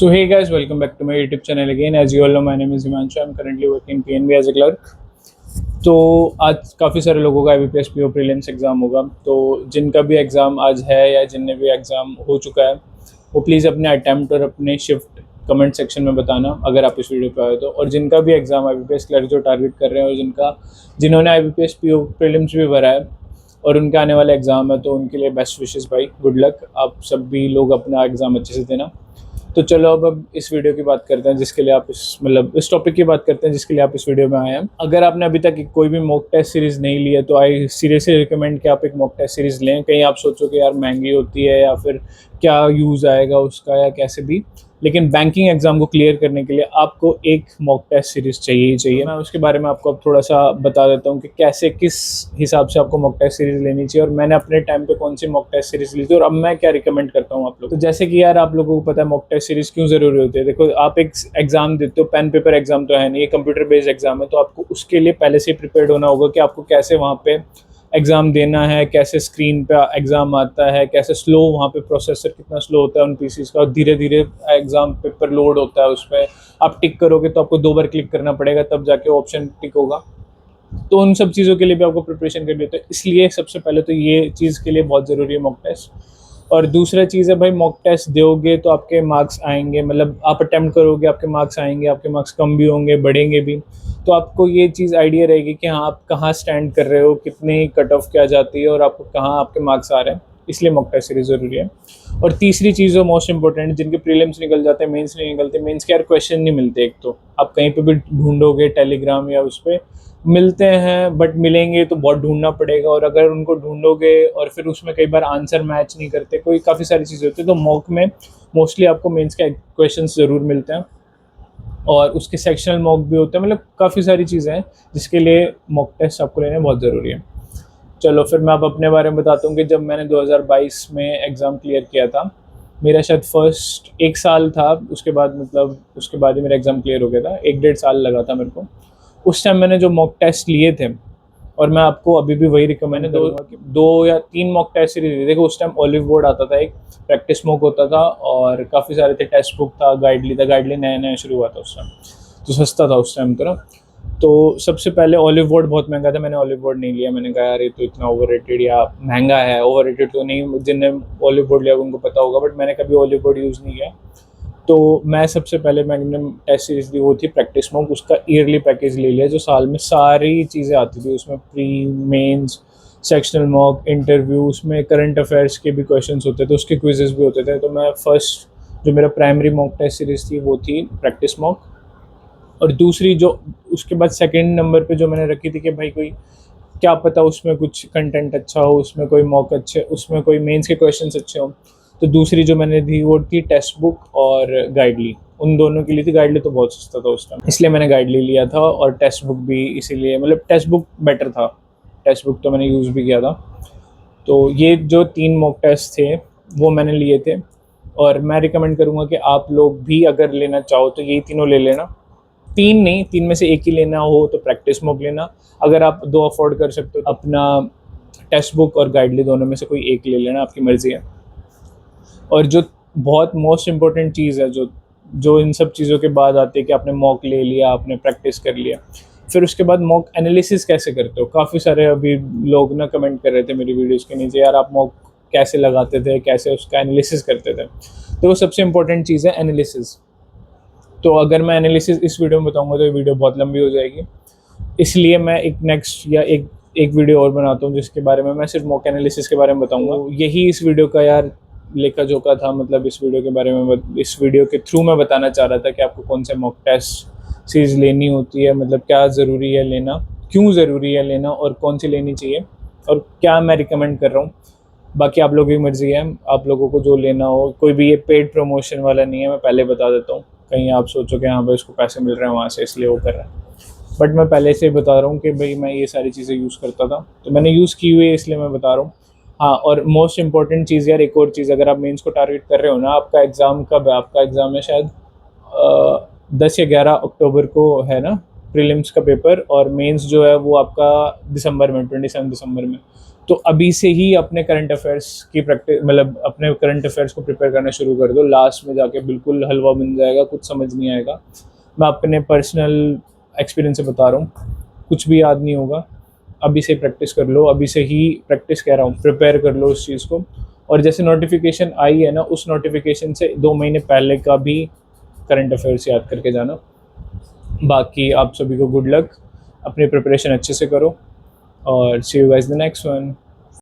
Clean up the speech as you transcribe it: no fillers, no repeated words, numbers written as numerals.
So hey guys, welcome back to my YouTube channel again. As you all know, my name is Himanshu. I'm currently working in PNB as a clerk. तो आज काफ़ी सारे लोगों का IBPS PO prelims exam होगा। तो जिनका भी एग्ज़ाम आज है या जिनने भी एग्ज़ाम हो चुका है, वो प्लीज़ अपने अटैम्प्ट और अपने शिफ्ट कमेंट सेक्शन में बताना अगर आप इस वीडियो पे आए तो। और जिनका भी एग्ज़ाम IBPS क्लर्क जो टारगेट कर रहे हैं और जिन्होंने IBPS PO प्रीलिम्स भी भरा है और उनके आने वाला एग्ज़ाम है, तो उनके लिए बेस्ट विशेस भाई, गुड लक। आप सब भी लोग अपना एग्ज़ाम अच्छे से देना। तो चलो अब इस वीडियो की बात करते हैं जिसके लिए आप इस टॉपिक की बात करते हैं जिसके लिए आप इस वीडियो में आए हैं। अगर आपने अभी तक कोई भी मॉक टेस्ट सीरीज़ नहीं ली है तो आई सीरियसली रिकमेंड कि आप एक मॉक टेस्ट सीरीज़ लें। कहीं आप सोचो कि यार महंगी होती है या फिर क्या यूज़ आएगा उसका या कैसे भी, लेकिन बैंकिंग एग्जाम को क्लियर करने के लिए आपको एक मॉक टेस्ट सीरीज चाहिए ही चाहिए। मैं उसके बारे में आपको अब थोड़ा सा बता देता हूँ कि कैसे किस हिसाब से आपको मॉक टेस्ट सीरीज लेनी चाहिए और मैंने अपने टाइम पे कौन सी मॉक टेस्ट सीरीज ली थी और अब मैं क्या रिकमेंड करता हूँ आप लोग। तो जैसे कि यार आप लोगों को पता है मॉक टेस्ट सीरीज क्यों जरूरी होती है। देखो, आप एक एग्जाम देते हो, पेन पेपर एग्जाम तो है नहीं, ये कंप्यूटर बेस्ड एग्जाम है, तो आपको उसके लिए पहले से प्रिपेयर्ड होना होगा कि आपको कैसे वहाँ पे एग्ज़ाम देना है, कैसे स्क्रीन पे एग्ज़ाम आता है, कैसे स्लो वहाँ पे प्रोसेसर कितना स्लो होता है उन पीसीज का, और धीरे धीरे एग्ज़ाम पेपर लोड होता है उस पर। आप टिक करोगे तो आपको 2 बार क्लिक करना पड़ेगा तब जाके ऑप्शन टिक होगा। तो उन सब चीज़ों के लिए भी आपको प्रिपरेशन करनी होती है, इसलिए सबसे पहले तो ये चीज़ के लिए बहुत ज़रूरी है मॉक टेस्ट। और दूसरा चीज़ है भाई, मॉक टेस्ट दोगे तो आपके मार्क्स आएंगे, मतलब आप अटैम्प्ट करोगे आपके मार्क्स आएंगे, आपके मार्क्स कम भी होंगे बढ़ेंगे भी। तो आपको ये चीज़ आइडिया रहेगी कि हाँ आप कहाँ स्टैंड कर रहे हो, कितनी कट ऑफ क्या जाती है और आपको कहाँ आपके मार्क्स आ रहे हैं, इसलिए मॉक टेस्ट सीरीज ज़रूरी है। और तीसरी चीज़ जो मोस्ट इंपॉर्टेंट, जिनके प्रीलिम्स निकल जाते हैं मेंस नहीं निकलते, मेंस के यार क्वेश्चन नहीं मिलते। एक तो आप कहीं पे भी ढूंढोगे टेलीग्राम या उस पर मिलते हैं, बट मिलेंगे तो बहुत ढूंढना पड़ेगा, और अगर उनको ढूंढोगे और फिर उसमें कई बार आंसर मैच नहीं करते, कोई काफ़ी सारी चीज़ें होती है। तो मॉक में मोस्टली आपको मेंस के क्वेश्चन ज़रूर मिलते हैं और उसके सेक्शनल मॉक भी होते हैं, मतलब काफ़ी सारी चीज़ें हैं जिसके लिए मॉक टेस्ट आपको लेने बहुत ज़रूरी है। चलो फिर मैं अब अपने बारे में बताता हूँ कि जब मैंने 2022 में एग्ज़ाम क्लियर किया था, मेरा शायद फर्स्ट 1 साल था, उसके बाद मतलब उसके बाद ही मेरा एग्ज़ाम क्लियर हो गया था। 1 डेढ़ साल लगा था मेरे को। उस टाइम मैंने जो मॉक टेस्ट लिए थे, और मैं आपको अभी भी वही रिकमेंड करूँगा कि 2 या 3 मॉक टेस्ट सीरीज ली। देखो, उस टाइम ओलिव बोर्ड आता था, एक प्रैक्टिस मॉक होता था और काफ़ी सारे थे, टेक्स्ट बुक था, गाइडली था। गाइडली नया नया शुरू हुआ था उस टाइम, तो सस्ता था उस टाइम तो ना। तो सबसे पहले ओलिव बोर्ड बहुत महंगा था, मैंने ओलिव बोर्ड नहीं लिया। मैंने कहा यार ये तो इतना ओवररेटेड या महंगा है। ओवररेटेड तो नहीं, जिनने ओलिव बोर्ड लिया उनको पता होगा, बट मैंने कभी ओलिव बोर्ड यूज़ नहीं किया। तो मैं सबसे पहले मैंने टेस्ट सीरीज ली, वो थी प्रैक्टिस मॉक। उसका ईयरली पैकेज ले लिया जो साल में सारी चीज़ें आती थी उसमें, pre mains sectional mock interview, उसमें करंट अफेयर्स के भी क्वेश्चंस होते थे, उसके क्विजेस भी होते थे। तो मैं फर्स्ट जो मेरा प्राइमरी मॉक टेस्ट सीरीज थी वो थी प्रैक्टिस मॉक। और दूसरी जो उसके बाद सेकंड नंबर पे जो मैंने रखी थी कि भाई कोई क्या पता उसमें कुछ कंटेंट अच्छा हो, उसमें कोई मॉक अच्छे, उसमें कोई मेंस के क्वेश्चंस अच्छे हों, तो दूसरी जो मैंने दी वो थी टेक्स्ट बुक और गाइडली। उन दोनों के लिए थी। गाइडली तो बहुत सस्ता था उस टाइम, इसलिए मैंने गाइडली लिया था, और टेक्स्ट बुक भी इसीलिए, मतलब टेक्स्ट बुक बेटर था, टेक्स्ट बुक तो मैंने यूज़ भी किया था। तो ये जो 3 मॉक टेस्ट थे वो मैंने लिए थे, और मैं रिकमेंड करूँगा कि आप लोग भी अगर लेना चाहो तो यही तीनों ले लेना। 3 नहीं, 3 में से एक ही लेना हो तो प्रैक्टिस मॉक लेना। अगर आप 2 अफोर्ड कर सकते हो, अपना टेक्स्ट बुक और गाइडली दोनों में से कोई एक ले लेना, आपकी मर्ज़ी है। और जो बहुत मोस्ट इम्पोर्टेंट चीज़ है, जो जो इन सब चीज़ों के बाद आती है कि आपने मॉक ले लिया, आपने प्रैक्टिस कर लिया, फिर उसके बाद मॉक एनालिसिस कैसे करते हो। काफ़ी सारे अभी लोग ना कमेंट कर रहे थे मेरी वीडियोज़ के नीचे, यार आप मॉक कैसे लगाते थे, कैसे उसका एनालिसिस करते थे। तो वो सबसे इम्पोर्टेंट चीज़ है एनालिसिस। तो अगर मैं एनालिसिस इस वीडियो में बताऊंगा तो ये वीडियो बहुत लंबी हो जाएगी, इसलिए मैं एक नेक्स्ट या एक वीडियो और बनाता हूँ जिसके बारे में मैं सिर्फ मॉक एनालिसिस के बारे में बताऊंगा। तो यही इस वीडियो का यार लेखा जोखा था, मतलब इस वीडियो के बारे में, इस वीडियो के थ्रू मैं बताना चाह रहा था कि आपको कौन से मॉक टेस्ट सीरीज लेनी होती है, मतलब क्या ज़रूरी है लेना, क्यों ज़रूरी है लेना, और कौन सी लेनी चाहिए, और क्या मैं रिकमेंड कर रहा हूँ। बाकी आप लोगों की मर्ज़ी है, आप लोगों को जो लेना हो। कोई भी ये पेड प्रमोशन वाला नहीं है, मैं पहले बता देता हूँ, कहीं आप सोचो कि हाँ भाई इसको पैसे मिल रहे हैं वहाँ से इसलिए वो कर रहा है। बट मैं पहले से ही बता रहा हूँ कि भाई मैं ये सारी चीज़ें यूज़ करता था, तो मैंने यूज़ की हुई है इसलिए मैं बता रहा हूँ। हाँ, और मोस्ट इंपॉर्टेंट चीज़ यार, एक और चीज़, अगर आप मेंस को टारगेट कर रहे हो ना, आपका एग्ज़ाम कब है? आपका एग्ज़ाम है शायद 10 या 11 अक्टूबर को है ना प्रीलिम्स का पेपर, और मेंस जो है वो आपका दिसंबर में, 27 दिसंबर में। तो अभी से ही अपने करंट अफेयर्स की प्रैक्टिस, मतलब अपने करंट अफेयर्स को प्रिपेयर करना शुरू कर दो। लास्ट में जाके बिल्कुल हलवा बन जाएगा, कुछ समझ नहीं आएगा। मैं अपने पर्सनल एक्सपीरियंस से बता रहा हूँ, कुछ भी याद नहीं होगा। अभी से प्रैक्टिस कर लो, अभी से ही प्रैक्टिस कह रहा हूँ, प्रिपेयर कर लो उस चीज़ को। और जैसे नोटिफिकेशन आई है ना, उस नोटिफिकेशन से 2 महीने पहले का भी करंट अफेयर्स याद करके जाना। बाकी आप सभी को गुड लक, अपनी प्रिपरेशन अच्छे से करो और see you guys the next one.